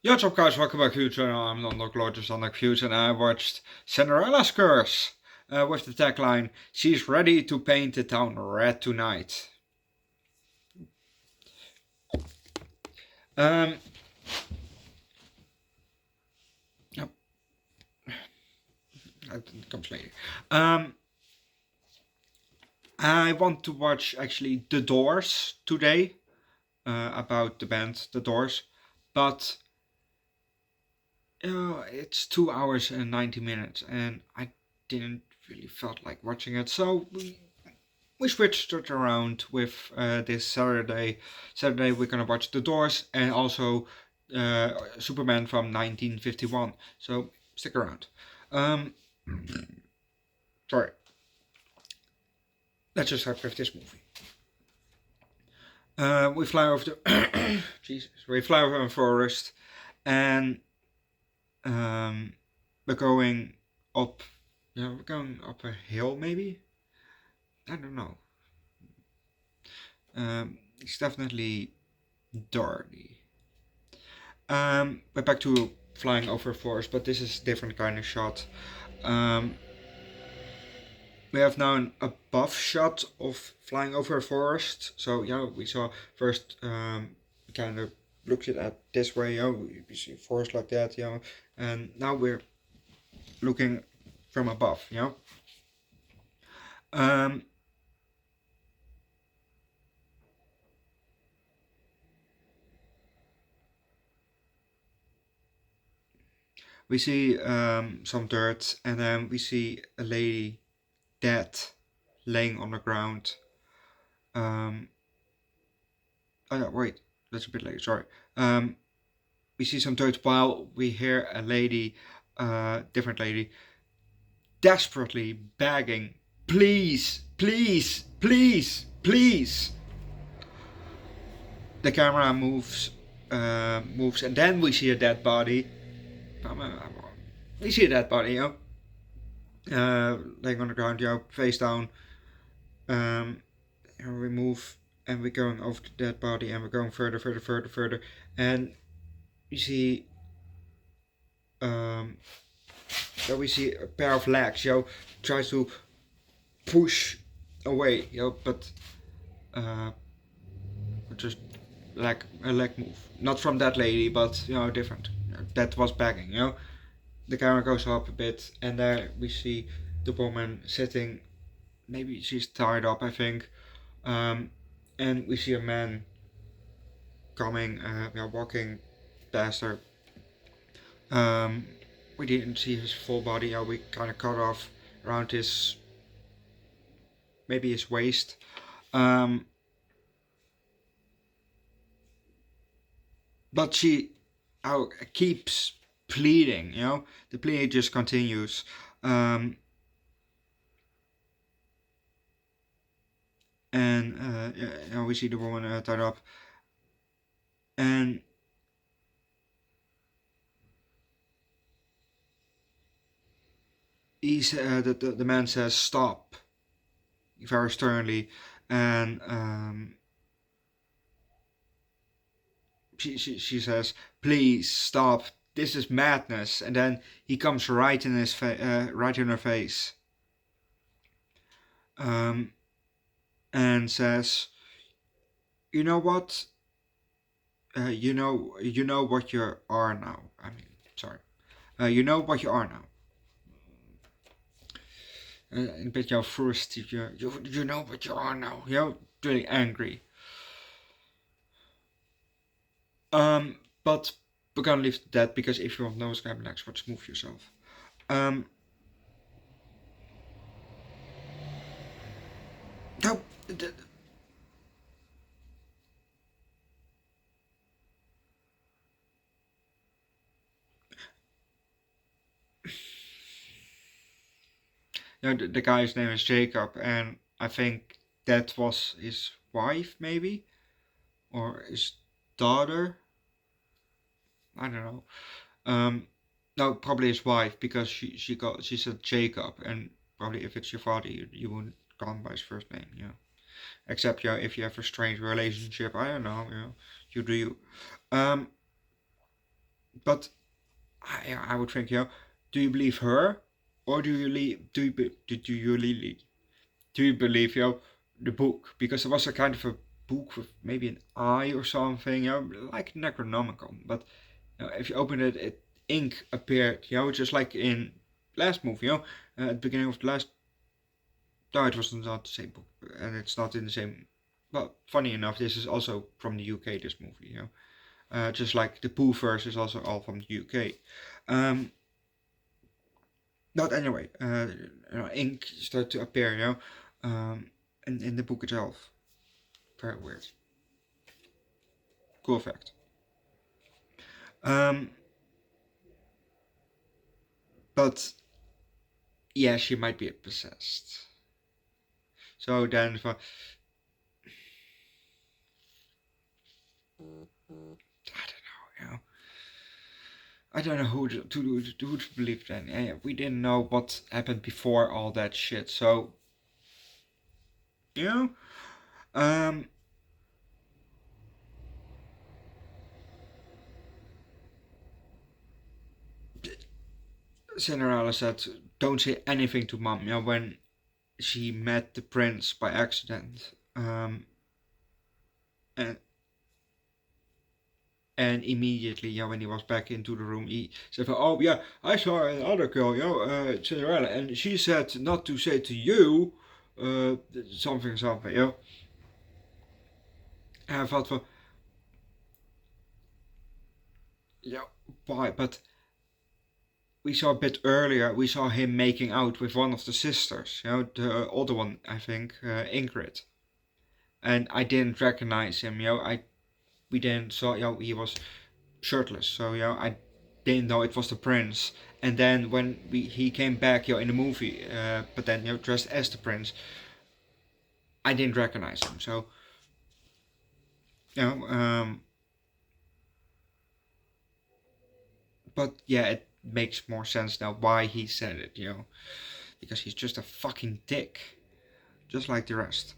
Yo, what's up guys, welcome back to the channel. I'm Underdog Views, and I watched Cinderella's Curse with the tagline, "She's ready to paint the town red tonight." Um, yep, that comes later. I want to watch actually The Doors today, about the band The Doors, but it's 2 hours and 90 minutes and I didn't really felt like watching it, so we switched it around with this Saturday. Saturday we're gonna watch The Doors and also Superman from 1951. So stick around. Sorry. Let's just start with this movie. We fly over the Jesus. We fly over a forest, and we're going up. Yeah, we're going up a hill, maybe. I don't know. It's definitely dirty. We're back to flying over a forest, but this is a different kind of shot. We have now an above shot of flying over a forest. So yeah, we saw first kind of looked at this way, we see a forest like that, and now we're looking from above, we see some dirt, and then we see a lady dead, laying on the ground. Oh yeah, wait, that's a bit later. Sorry. We see some dirt while we hear a lady, different lady, desperately begging, "Please, please, please, please." The camera moves, and then we see a dead body. We see a dead body, laying on the ground, face down. We move, and we're going over the dead body, and we're going further, and we see we see a pair of legs, tries to push away, but just like a leg move, not from that lady, but different. That was begging, The camera goes up a bit, and there we see the woman sitting. Maybe she's tied up, I think. And we see a man coming, walking past her. We didn't see his full body. We kind of cut off around his, maybe his waist. But she keeps pleading. The plea just continues. And we see the woman tied up, and the man says stop, very sternly, and she says, "Please stop. This is madness." And then he comes right in right in her face, and says, "You know what? You know what you are now. I mean, sorry. You know what you are now." Een beetje jouw first, you know what you are now. Really angry. But we're gonna leave that, because if you want to know what's gonna happen next, watch move yourself. No, the guy's name is Jacob, and I think that was his wife, maybe, or his daughter. I don't know. No, probably his wife, because she said Jacob, and probably if it's your father, you wouldn't call him by his first name, Except if you have a strange relationship, I don't know, you do you. But I would think, do you believe her, or do you believe, the book? Because it was a kind of a book with maybe an eye or something, like Necronomicon. But if you open it, ink appeared, just like in last movie, at the beginning of the last. No, it was not the same book, and it's not in the same. Well, funny enough, this is also from the UK. This movie, just like the Pooh verse is also all from the UK. But anyway, ink started to appear, in the book itself. Very weird. Cool fact. But yeah, she might be possessed. So then, I don't know who to believe then. Yeah, we didn't know what happened before all that shit. So, um, Cinderella said, "Don't say anything to mom." When she met the prince by accident, and immediately, when he was back into the room, he said, "Oh yeah, I saw another girl, Cinderella, and she said not to say to you, something, And I thought, why? But we saw a bit earlier, we saw him making out with one of the sisters, the older one, I think, Ingrid, and I didn't recognize him, we didn't saw, he was shirtless, so I didn't know it was the prince. And then when he came back, in the movie, but then dressed as the prince, I didn't recognize him. So but yeah, it makes more sense now why he said it, because he's just a fucking dick, just like the rest.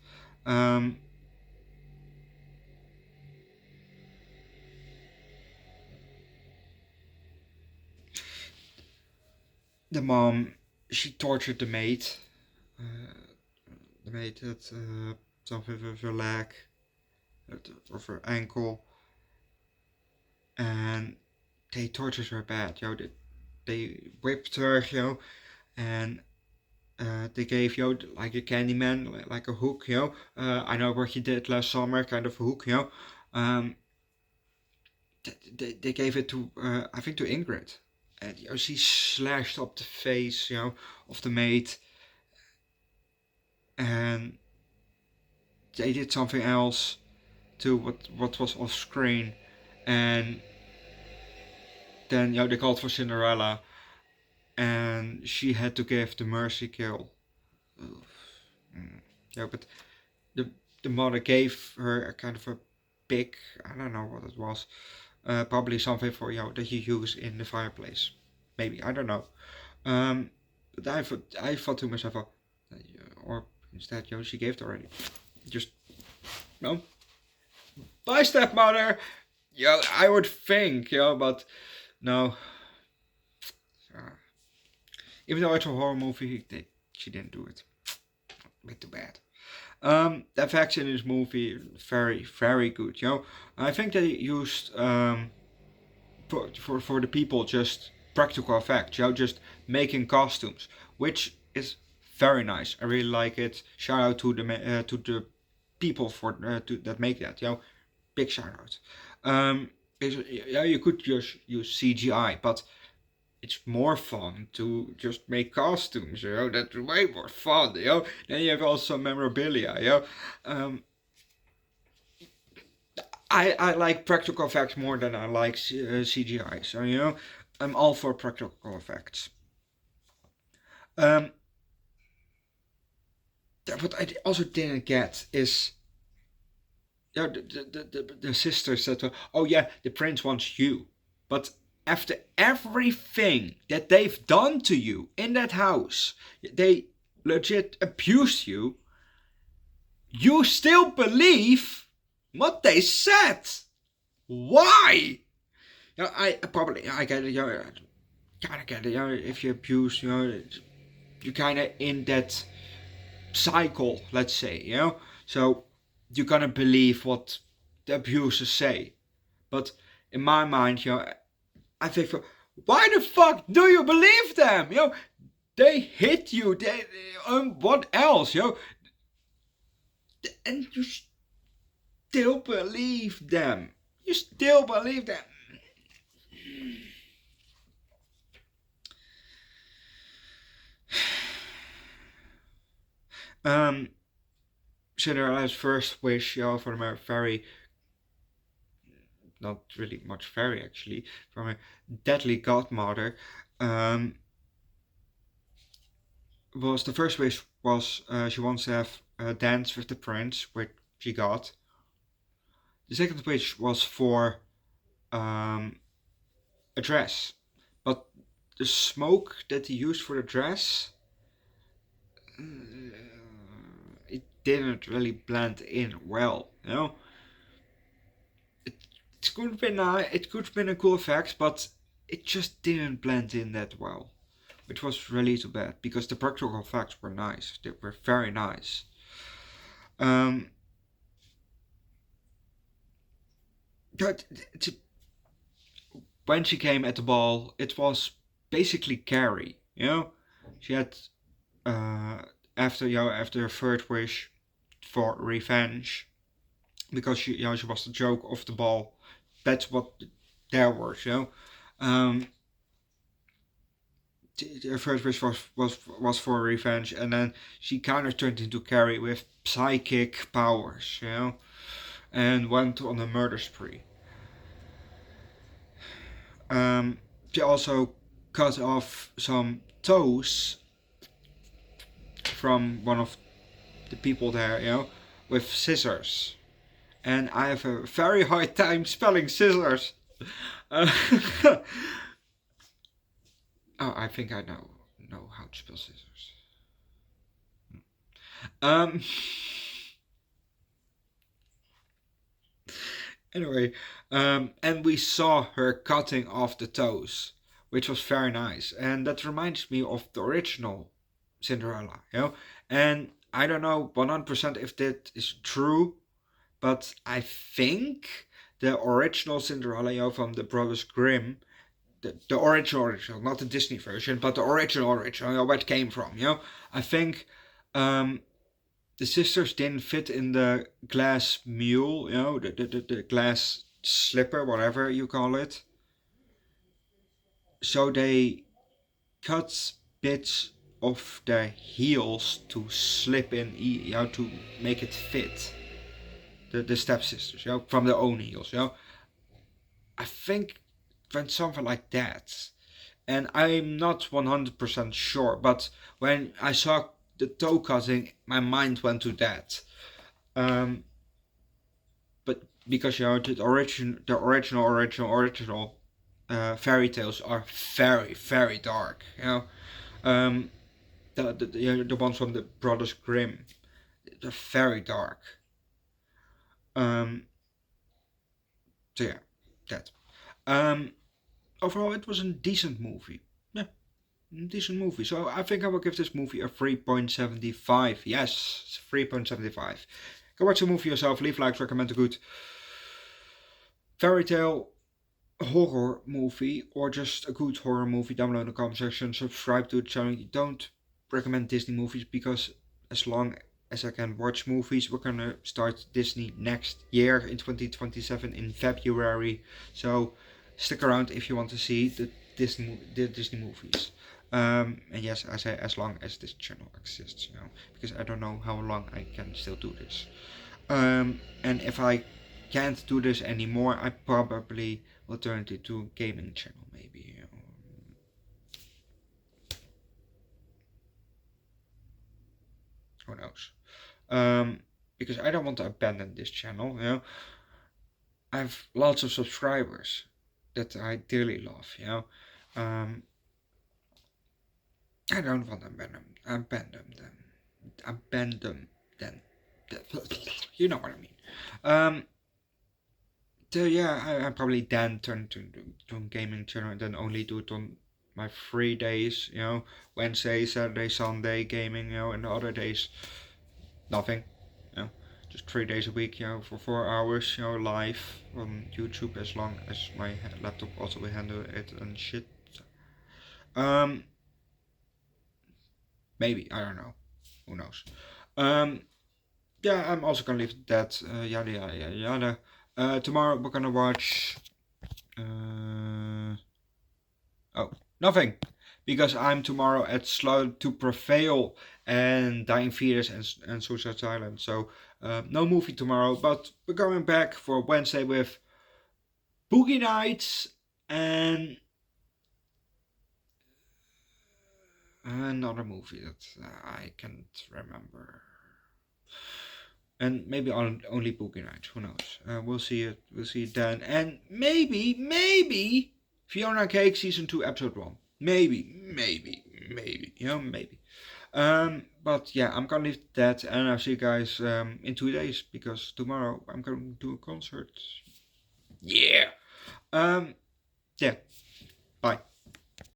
The mom, she tortured the maid. The maid had something with her leg, or her ankle, and they tortured her bad. They whipped her, and they gave like a Candyman, like a hook, I know what you did last summer, kind of a hook, they gave it to I think to Ingrid, and she slashed up the face, of the maid, and they did something else to what was off screen, and then they called for Cinderella, and she had to give the mercy kill. But the mother gave her a kind of a big, I don't know what it was, probably something for that you use in the fireplace, maybe, I don't know. But I thought to myself, or instead, she gave it already. Just no. Bye, stepmother. I would think, but no. Even though it's a horror movie, she didn't do it. A bit too bad. The effects in this movie, very, very good. I think they used for the people just practical effects. Just making costumes, which is very nice. I really like it. Shout out to the people that make that. Big shout out. You could just use CGI, but it's more fun to just make costumes, that's way more fun, Then you have also memorabilia, I like practical effects more than I like CGI, so I'm all for practical effects. What I also didn't get is the sisters said, oh yeah, the prince wants you, but after everything that they've done to you in that house, they legit abused you, you still believe what they said. Why? I get it. Kind of get it. If you abuse, you're kind of in that cycle, let's say. So you're gonna believe what the abusers say. But in my mind, I think, why the fuck do you believe them? They hit you. What else? And you still believe them. You still believe them. Um, Cinderella's first wish, from a very, not really much fairy actually, from a deadly godmother, um, was the first wish was she wants to have a dance with the prince, which she got. The second wish was for um, a dress, but the smoke that he used for the dress, it didn't really blend in well. It could have been nice, it could have been a cool effect, but it just didn't blend in that well, which was really too bad because the practical effects were nice. They were very nice. Um, but when she came at the ball, it was basically Carrie. She had after her third wish for revenge, because she was the joke of the ball. That's what there was. Um, her first wish was for revenge, and then she kind of turned into Carrie with psychic powers, and went on a murder spree. She also cut off some toes from one of the people there, with scissors. And I have a very hard time spelling scissors. Uh, oh, I think I know how to spell scissors. Um. Anyway, and we saw her cutting off the toes, which was very nice, and that reminds me of the original Cinderella. And I don't know 100% if that is true, but I think the original Cinderella, from the Brothers Grimm, the original, not the Disney version, but the original, where it came from. I think the sisters didn't fit in the glass mule, the glass slipper, whatever you call it. So they cut bits of their heels to slip in, to make it fit. The stepsisters, from their own heels, I think went something like that. And I'm not 100% sure, but when I saw the toe cutting, my mind went to that. Um, but because the original fairy tales are very, very dark. Um, the ones from the Brothers Grimm, they're very dark. Um, so yeah, that. Um, Overall, it was a decent movie. Yeah, decent movie. So I think I will give this movie a 3.75. Yes, 3.75. Go watch the movie yourself. Leave likes, recommend a good fairy tale, horror movie, or just a good horror movie down below in the comment section. Subscribe to the channel. You don't recommend Disney movies because as long as I can watch movies, we're gonna start Disney next year in 2027 in February. So stick around if you want to see the Disney movies. And yes, I say as long as this channel exists, because I don't know how long I can still do this. And if I can't do this anymore, I probably will turn it into a gaming channel, maybe. Who knows? Because I don't want to abandon this channel. I have lots of subscribers that I dearly love. I don't want to abandon them. You know what I mean. yeah, I probably then turn to a gaming channel and then only do it on my free days, Wednesday, Saturday, Sunday gaming, and the other days nothing, you know, just 3 days a week, for 4 hours, live on YouTube as long as my laptop also will handle it and shit. Um, maybe, I don't know, who knows. Um, yeah, I'm also gonna leave that, yada yada yada yada. Tomorrow we're gonna watch. Oh, nothing, because I'm tomorrow at Slow to Prevail and Dying Fetus and Suicide Silence. So no movie tomorrow, but we're going back for Wednesday with Boogie Nights and another movie that I can't remember. And maybe only Boogie Nights. Who knows? We'll see it. We'll see it then. And maybe Fiona Cake season 2 episode 1. Maybe. Maybe. But yeah, I'm gonna leave that, and I'll see you guys in 2 days, because tomorrow I'm going to do a concert. Yeah. Um. Yeah.